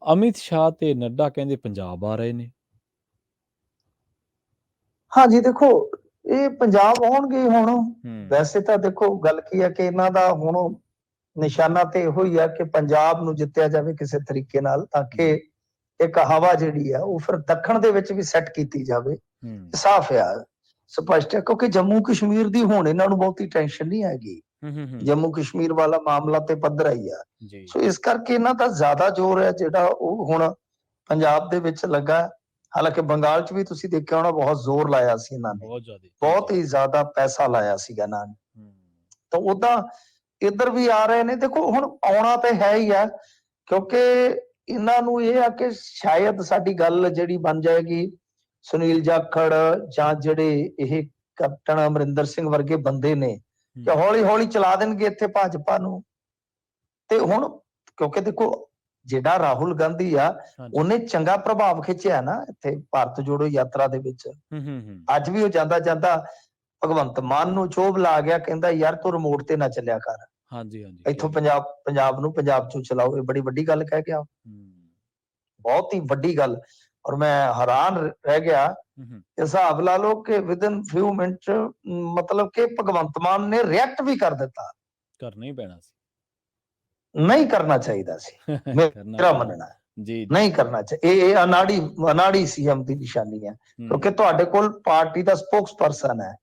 ਅਮਿਤ ਸ਼ਾਹ ਤੇ ਨੱਡਾ ਕਹਿੰਦੇ ਪੰਜਾਬ ਆ ਰਹੇ ਨੇ। ਹਾਂਜੀ ਦੇਖੋ, ਇਹ ਪੰਜਾਬ ਆਉਣਗੇ ਹੁਣ। ਹੂੰ ਵੈਸੇ ਤਾਂ ਦੇਖੋ ਗੱਲ ਕੀ ਹੈ ਕਿ ਇਹਨਾਂ ਦਾ ਹੁਣ ਨਿਸ਼ਾਨਾ ਤੇ ਇਹੋ ਹੀ ਆ ਕਿ ਪੰਜਾਬ ਨੂੰ ਜਿੱਤਿਆ ਜਾਵੇ ਕਿਸੇ ਤਰੀਕੇ ਨਾਲ, ਤਾਂ ਕਿ ਇੱਕ ਹਵਾ ਜਿਹੜੀ ਆ ਉਹ ਫਿਰ ਦੱਖਣ ਦੇ ਵਿੱਚ ਵੀ ਸੈੱਟ ਕੀਤੀ ਜਾਵੇ। ਹੂੰ ਸਾਫ਼ ਆ, ਸਪਸ਼ਟ ਹੈ, ਕਿਉਂਕਿ ਜੰਮੂ ਕਸ਼ਮੀਰ ਦੀ ਹੁਣ ਇਹਨਾਂ ਨੂੰ ਬਹੁਤੀ ਟੈਨਸ਼ਨ ਨਹੀਂ ਹੈਗੀ। ਹੂੰ ਜੰਮੂ ਕਸ਼ਮੀਰ ਵਾਲਾ ਮਾਮਲਾ ਤੇ ਪੱਧਰਾ ਹੀ ਆ। ਜੀ ਸੋ ਇਸ ਕਰਕੇ ਇਹਨਾਂ ਦਾ ਜ਼ਿਆਦਾ ਜ਼ੋਰ ਹੈ ਜਿਹੜਾ ਉਹ ਹੁਣ ਪੰਜਾਬ ਦੇ ਵਿੱਚ ਲੱਗਾ। ਹਾਲਾਂਕਿ ਬੰਗਾਲ 'ਚ ਵੀ ਤੁਸੀਂ ਦੇਖਿਆ ਹੋਣਾ, ਬਹੁਤ ਜ਼ੋਰ ਲਾਇਆ ਸੀ ਇਹਨਾਂ ਨੇ, ਬਹੁਤ ਜ਼ਿਆਦਾ ਬਹੁਤ ਹੀ ਜ਼ਿਆਦਾ ਪੈਸਾ ਲਾਇਆ ਸੀਗਾ ਇਹਨਾਂ ਨੇ। ਹੂੰ ਤਾਂ ਉਦਾਂ ਇੱਧਰ ਵੀ ਆ ਰਹੇ ਨੇ। ਦੇਖੋ ਹੁਣ ਆਉਣਾ ਤੇ ਹੈ ਹੀ ਆ, ਕਿਉਂਕਿ ਇਹਨਾਂ ਨੂੰ ਇਹ ਆ ਕਿ ਸ਼ਾਇਦ ਸਾਡੀ ਗੱਲ ਜਿਹੜੀ ਬਣ ਜਾਏਗੀ, ਸੁਨੀਲ ਜਾਖੜ ਜਾਂ ਜਿਹੜੇ ਇਹ ਕੈਪਟਨ ਅਮਰਿੰਦਰ ਸਿੰਘ ਵਰਗੇ ਬੰਦੇ ਨੇ, ਕਿ ਹੌਲੀ ਹੌਲੀ ਚਲਾ ਦੇਣਗੇ ਇੱਥੇ ਭਾਜਪਾ ਨੂੰ। ਤੇ ਹੁਣ ਕਿਉਂਕਿ ਦੇਖੋ ਜਿਹੜਾ ਰਾਹੁਲ ਗਾਂਧੀ ਆ, ਉਹਨੇ ਚੰਗਾ ਪ੍ਰਭਾਵ ਖਿੱਚਿਆ ਨਾ ਇੱਥੇ ਭਾਰਤ ਜੋੜੋ ਯਾਤਰਾ ਦੇ ਵਿੱਚ। ਅੱਜ ਵੀ ਉਹ ਜਾਂਦਾ ਜਾਂਦਾ ਭਗਵੰਤ ਮਾਨ ਨੂੰ ਚੋਭ ਲਾ ਗਿਆ, ਕਹਿੰਦਾ ਯਾਰ ਤੂੰ ਰਿਮੋਟ ਤੇ ਨਾ ਚੱਲਿਆ ਕਰ, ਇੱਥੋਂ ਪੰਜਾਬ ਨੂੰ ਪੰਜਾਬ ਚੋਂ ਚਲਾਓ। ਇਹ ਬੜੀ ਵੱਡੀ ਗੱਲ ਕਹਿ ਗਿਆ, ਬਹੁਤ ਹੀ ਵੱਡੀ ਗੱਲ। ਔਰ ਮੈਂ ਹੈਰਾਨ ਰਹਿ ਗਿਆ। ਹਿਸਾਬ ਲਾ ਲਓ ਕਿ ਵਿਦਨ ਫਿਊ ਮਿੰਟ ਮਤਲਬ ਕਿ ਭਗਵੰਤ ਮਾਨ ਨੇ ਰਿਐਕਟ ਵੀ ਕਰ ਦਿੱਤਾ। ਕਰਨਾ ਹੀ ਪੈਣਾ ਸੀ, ਨਹੀਂ ਕਰਨਾ ਚਾਹੀਦਾ ਸੀ, ਮੇਰਾ ਮੰਨਣਾ ਹੈ। ਨਹੀਂ ਕਰਨਾ ਚਾਹੀਦਾ। ਇਹ ਅਨਾੜੀ ਸੀਐਮ ਦੀ ਨਿਸ਼ਾਨੀ ਹੈ, ਕਿਉਂਕਿ ਤੁਹਾਡੇ ਕੋਲ ਪਾਰਟੀ ਦਾ ਸਪੋਕਸ ਪਰਸਨ ਹੈ,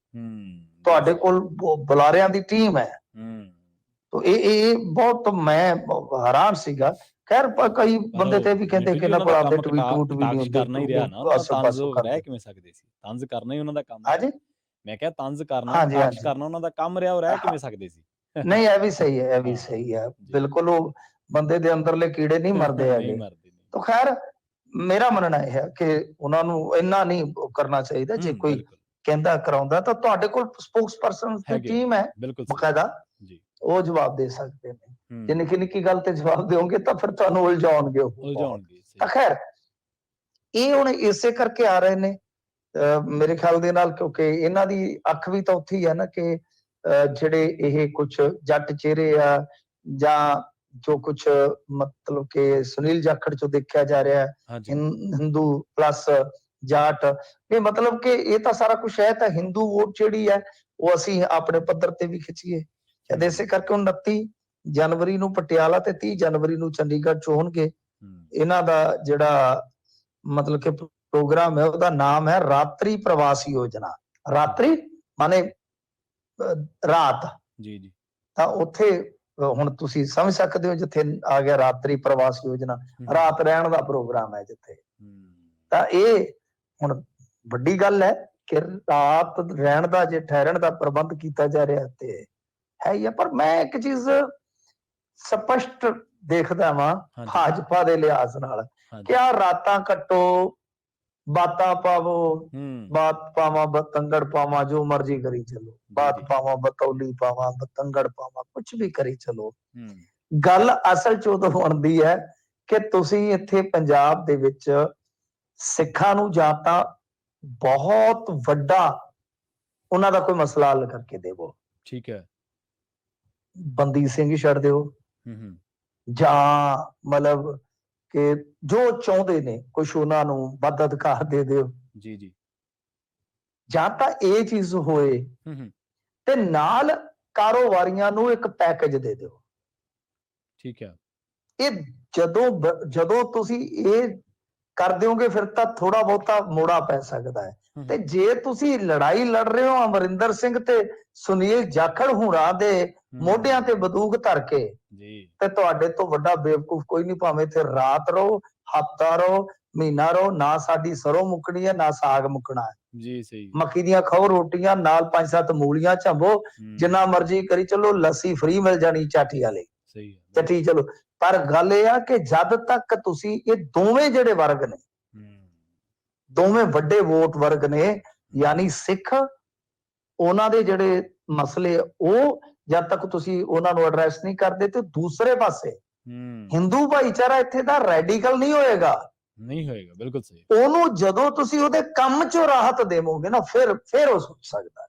ਤੁਹਾਡੇ ਕੋਲ ਬੁਲਾਰਿਆਂ ਦੀ ਟੀਮ ਹੈ। ਤੋ ਇਹ ਬਹੁਤ ਮੈਂ ਹੈਰਾਨ ਸੀਗਾ। ਖੈਰ ਕਈ ਬੰਦੇ ਤੇ ਵੀ ਕਹਿੰਦੇ ਕਿ ਇਹਨਾਂ ਕੋਲ ਆਪਦੇ ਟਵੀਟ ਵੀ ਨਹੀਂ ਹੁੰਦੇ। ਕਰਨਾ ਹੀ ਰਿਹਾ ਨਾ, ਤੰਜ਼ ਰਹਿ ਕਿਵੇਂ ਸਕਦੇ ਸੀ? ਤੰਜ਼ ਕਰਨਾ ਹੀ ਉਹਨਾਂ ਦਾ ਕੰਮ। ਹਾਂਜੀ, ਮੈਂ ਕਿਹਾ ਤੰਜ਼ ਕਰਨਾ, ਤਾਸ਼ ਕਰਨਾ ਉਹਨਾਂ ਦਾ ਕੰਮ ਰਿਹਾ, ਉਹ ਰਹਿ ਕਿਵੇਂ ਸਕਦੇ ਸੀ? ਨਹੀਂ, ਇਹ ਵੀ ਸਹੀ ਹੈ, ਇਹ ਵੀ ਸਹੀ ਹੈ ਬਿਲਕੁਲ। ਉਹ ਬੰਦੇ ਦੇ ਅੰਦਰਲੇ ਕੀੜੇ ਨਹੀਂ ਮਰਦੇ ਹੈਗੇ। ਤਾਂ ਖੈਰ ਮੇਰਾ ਮੰਨਣਾ ਇਹ ਹੈ ਕਿ ਉਹਨਾਂ ਨੂੰ ਇੰਨਾ ਨਹੀਂ ਕਰਨਾ ਚਾਹੀਦਾ। ਜੇ ਕੋਈ ਕਹਿੰਦਾ ਕਰਾਉਂਦਾ ਤਾਂ ਤੁਹਾਡੇ ਕੋਲ ਸਪੋਕਸ ਪਰਸਨ ਦੀ ਟੀਮ ਹੈ ਬਕਾਇਦਾ, ਉਹ ਜਵਾਬ ਦੇ ਸਕਦੇ ਨੇ। ਜੇ ਨਿੱਕੀ ਨਿੱਕੀ ਗੱਲ ਤੇ ਜਵਾਬ ਦਿਓਗੇ ਤਾਂ ਫਿਰ ਤੁਹਾਨੂੰ ਉਲਝਾਉਣਗੇ ਉਹ। ਤਾਂ ਖੈਰ ਇਹ ਹੁਣ ਇਸੇ ਕਰਕੇ ਆ ਰਹੇ ਨੇ ਮੇਰੇ ਖਿਆਲ ਦੇ ਨਾਲ, ਕਿਉਂਕਿ ਇਹਨਾਂ ਦੀ ਅੱਖ ਵੀ ਤਾਂ ਉੱਥੇ ਹੀ ਹੈ ਨਾ ਕਿ ਜਿਹੜੇ ਇਹ ਕੁਛ ਜੱਟ ਚਿਹਰੇ ਆ, ਜਾਂ ਜੋ ਕੁਛ ਮਤਲਬ ਕਿ ਸੁਨੀਲ ਜਾਖੜ ਚੋਂ ਦੇਖਿਆ ਜਾ ਰਿਹਾ ਹਿੰਦੂ ਪਲੱਸ ਜਾਟ, ਇਹ ਮਤਲਬ ਕਿ ਇਹ ਤਾਂ ਸਾਰਾ ਕੁਛ ਹੈ। ਤਾਂ ਹਿੰਦੂ ਵੋਟ ਜਿਹੜੀ ਹੈ ਉਹ ਅਸੀਂ ਆਪਣੇ ਪੱਧਰ ਤੇ ਵੀ ਖਿੱਚੀਏ। ਇਸੇ ਕਰਕੇ 29 ਜਨਵਰੀ ਨੂੰ ਪਟਿਆਲਾ ਤੇ 30 ਜਨਵਰੀ ਨੂੰ ਚੰਡੀਗੜ੍ਹ ਚ ਹੋਣਗੇ। ਇਹਨਾਂ ਦਾ ਜਿਹੜਾ ਮਤਲਬ ਕਿ ਪ੍ਰੋਗਰਾਮ ਹੈ, ਉਹਦਾ ਨਾਮ ਹੈ ਰਾਤਰੀ ਪ੍ਰਵਾਸ ਯੋਜਨਾ। ਰਾਤਰੀ ਮਾਨੇ ਰਾਤ। ਤਾਂ ਉੱਥੇ ਹੁਣ ਤੁਸੀਂ ਸਮਝ ਸਕਦੇ ਹੋ, ਜਿੱਥੇ ਆ ਗਿਆ ਰਾਤਰੀ ਪ੍ਰਵਾਸ ਯੋਜਨਾ, ਰਾਤ ਰਹਿਣ ਦਾ ਪ੍ਰੋਗਰਾਮ ਹੈ ਜਿੱਥੇ। ਤਾਂ ਇਹ ਹੁਣ ਵੱਡੀ ਗੱਲ ਹੈ ਕਿ ਰਾਤ ਰਹਿਣ ਦਾ, ਜੇ ਠਹਿਰਣ ਦਾ ਪ੍ਰਬੰਧ ਕੀਤਾ ਜਾ ਰਿਹਾ ਤੇ ਹੈ ਹੀ ਆ। ਪਰ ਮੈਂ ਇੱਕ ਚੀਜ਼ ਸਪਸ਼ਟ ਦੇਖਦਾ ਵਾਂ ਭਾਜਪਾ ਦੇ ਲਿਹਾਜ਼ ਨਾਲ, ਕਿ ਆਹ ਰਾਤਾਂ ਕੱਟੋ, ਬਾਤਾਂ ਪਾਵੋ, ਬਾਤ ਪਾਵਾਂ ਬਤੰਗੜ ਪਾਵਾਂ, ਜੋ ਮਰਜੀ ਕਰੀ ਚਲੋ, ਬਾਤ ਪਾਵਾਂ ਬਤੌਲੀ ਪਾਵਾਂ, ਬਤੰਗੜ ਪਾਵਾਂ, ਕੁਛ ਵੀ ਕਰੀ ਚਲੋ। ਗੱਲ ਅਸਲ ਚ ਉਦੋਂ ਬਣਦੀ ਹੈ ਕਿ ਤੁਸੀਂ ਇੱਥੇ ਪੰਜਾਬ ਦੇ ਵਿੱਚ ਸਿੱਖਾਂ ਨੂੰ ਜਾਂ ਤਾਂ ਬਹੁਤ ਵੱਡਾ ਉਹਨਾਂ ਦਾ ਕੋਈ ਮਸਲਾ ਹੱਲ ਕਰਕੇ ਦੇਵੋ, ਠੀਕ ਹੈ, ਬੰਦੀ ਸਿੰਘ ਛੱਡ ਦਿਓ, ਜਾਂ ਮਤਲਬ ਕਿ ਜੋ ਚਾਹੁੰਦੇ ਨੇ ਕੁਛ ਉਹਨਾਂ ਨੂੰ ਵੱਧ ਅਧਿਕਾਰ ਦੇ ਦਿਓ। ਜਾਂ ਤਾਂ ਇਹ ਚੀਜ਼ ਹੋਏ ਤੇ ਨਾਲ ਕਾਰੋਬਾਰੀਆਂ ਨੂੰ ਇੱਕ ਪੈਕੇਜ ਦੇ ਦਿਓ। ਠੀਕ ਹੈ, ਇਹ ਜਦੋਂ ਤੁਸੀਂ ਇਹ ਕਰ ਦਿਓਗੇ ਫਿਰ ਤਾਂ ਥੋੜਾ ਬਹੁਤਾ ਮੋੜਾ ਪੈ ਸਕਦਾ ਹੈ। ਤੇ ਜੇ ਤੁਸੀਂ ਲੜਾਈ ਲੜ ਰਹੇ ਹੋ ਅਮਰਿੰਦਰ ਸਿੰਘ ਤੇ ਸੁਨੀਲ ਜਾਖੜ ਹੁਣਾਂ ਦੇ ਮੋਢਿਆਂ ਤੇ ਬੰਦੂਕ ਧਰ ਕੇ, ਤੇ ਤੁਹਾਡੇ ਤੋਂ ਵੱਡਾ ਬੇਵਕੂਫ ਕੋਈ ਨਹੀਂ। ਭਾਵੇਂ ਇੱਥੇ ਰਾਤ ਰਹੋ, ਹਫ਼ਤਾ ਰਹੋ, ਮਹੀਨਾ ਰਹੋ, ਨਾ ਸਾਡੀ ਸਰੋਂ ਮੁੱਕਣੀ ਹੈ, ਨਾ ਸਾਗ ਮੁੱਕਣਾ ਹੈ। ਮੱਕੀ ਦੀਆਂ ਖਾਓ ਰੋਟੀਆਂ, ਨਾਲ 5-7 ਮੂਲੀਆਂ ਝੰਬੋ, ਜਿੰਨਾ ਮਰਜ਼ੀ ਕਰੀ ਚਲੋ, ਲੱਸੀ ਫ੍ਰੀ ਮਿਲ ਜਾਣੀ ਚਾਟੀ ਵਾਲੇ ਚੱਟੀ ਚਲੋ। ਪਰ ਗੱਲ ਇਹ ਆ ਕਿ ਜਦ ਤੱਕ ਤੁਸੀਂ ਇਹ ਦੋਵੇਂ ਜਿਹੜੇ ਵਰਗ ਨੇ, ਦੋਵੇਂ ਵੱਡੇ ਵੋਟ ਵਰਗ ਨੇ, ਯਾਨੀ ਸਿੱਖ, ਉਹਨਾਂ ਦੇ ਜਿਹੜੇ ਮਸਲੇ ਉਹ ਜਦ ਤੱਕ ਤੁਸੀਂ ਉਹਨਾਂ ਨੂੰ ਐਡਰੈਸ ਨਹੀਂ ਕਰਦੇ, ਤੇ ਦੂਸਰੇ ਪਾਸੇ ਹਿੰਦੂ ਭਾਈਚਾਰਾ ਇੱਥੇ ਦਾ ਰੈਡੀਕਲ ਨਹੀਂ ਹੋਏਗਾ। ਬਿਲਕੁਲ ਸਹੀ। ਉਹਨੂੰ ਜਦੋਂ ਤੁਸੀਂ ਉਹਦੇ ਕੰਮ ਚੋਂ ਰਾਹਤ ਦੇਵੋਗੇ ਨਾ, ਫਿਰ ਉਹ ਸੁਣ ਸਕਦਾ ਹੈ।